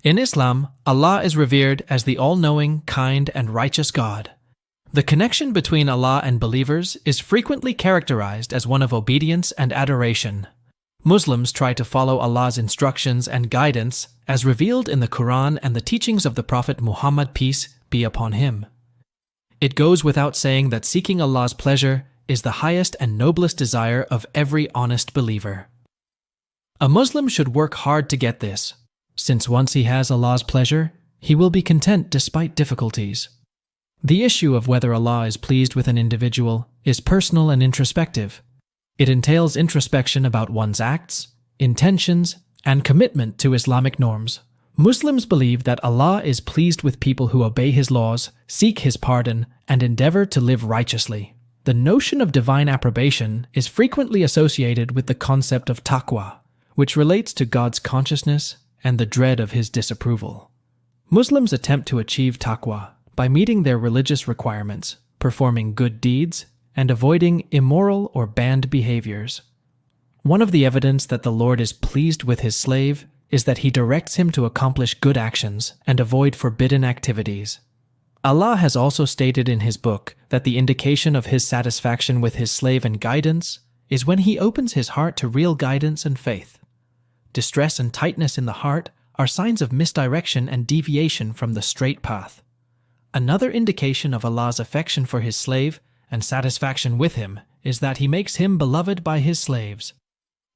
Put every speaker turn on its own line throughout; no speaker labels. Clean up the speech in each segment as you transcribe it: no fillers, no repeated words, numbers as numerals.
In Islam, Allah is revered as the all-knowing, kind, and righteous God. The connection between Allah and believers is frequently characterized as one of obedience and adoration. Muslims try to follow Allah's instructions and guidance as revealed in the Quran and the teachings of the Prophet Muhammad, peace be upon him. It goes without saying that seeking Allah's pleasure is the highest and noblest desire of every honest believer. A Muslim should work hard to get this, since once he has Allah's pleasure, he will be content despite difficulties. The issue of whether Allah is pleased with an individual is personal and introspective. It entails introspection about one's acts, intentions, and commitment to Islamic norms. Muslims believe that Allah is pleased with people who obey His laws, seek His pardon, and endeavor to live righteously. The notion of divine approbation is frequently associated with the concept of taqwa, which relates to God's consciousness and the dread of His disapproval. Muslims attempt to achieve taqwa by meeting their religious requirements, performing good deeds, and avoiding immoral or banned behaviors. One of the evidence that the Lord is pleased with His slave is that He directs him to accomplish good actions and avoid forbidden activities. Allah has also stated in His book that the indication of His satisfaction with His slave and guidance is when he opens his heart to real guidance and faith. Distress and tightness in the heart are signs of misdirection and deviation from the straight path. Another indication of Allah's affection for His slave and satisfaction with him is that He makes him beloved by His slaves.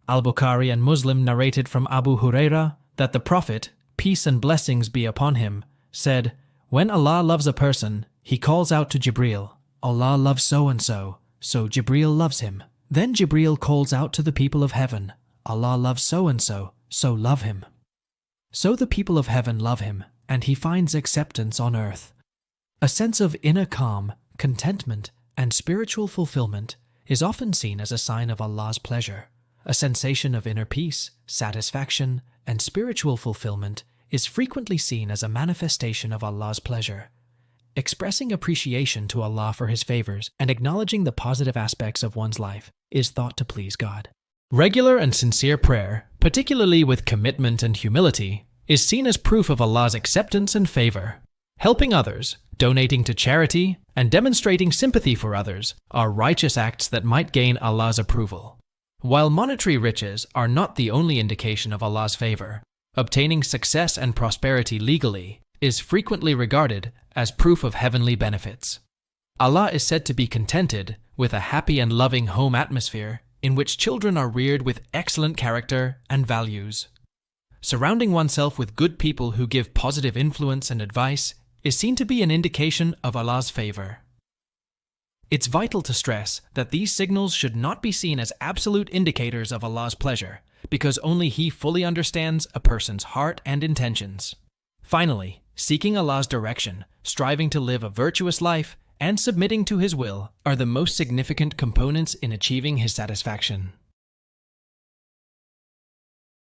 Al-Bukhari and Muslim narrated from Abu Huraira that the Prophet, peace and blessings be upon him, said, "When Allah loves a person, He calls out to Jibreel, 'Allah loves so-and-so, so Jibreel loves him.' Then Jibreel calls out to the people of heaven, 'Allah loves so-and-so, so love him.' So the people of heaven love him, and he finds acceptance on earth." A sense of inner calm, contentment, and spiritual fulfillment is often seen as a sign of Allah's pleasure. A sensation of inner peace, satisfaction, and spiritual fulfillment is frequently seen as a manifestation of Allah's pleasure. Expressing appreciation to Allah for His favors and acknowledging the positive aspects of one's life is thought to please God. Regular and sincere prayer, particularly with commitment and humility, is seen as proof of Allah's acceptance and favor. Helping others, donating to charity, and demonstrating sympathy for others are righteous acts that might gain Allah's approval. While monetary riches are not the only indication of Allah's favor, obtaining success and prosperity legally is frequently regarded as proof of heavenly benefits. Allah is said to be contented with a happy and loving home atmosphere in which children are reared with excellent character and values. Surrounding oneself with good people who give positive influence and advice is seen to be an indication of Allah's favor. It's vital to stress that these signals should not be seen as absolute indicators of Allah's pleasure, because only He fully understands a person's heart and intentions. Finally, seeking Allah's direction, striving to live a virtuous life, and submitting to His will are the most significant components in achieving His satisfaction.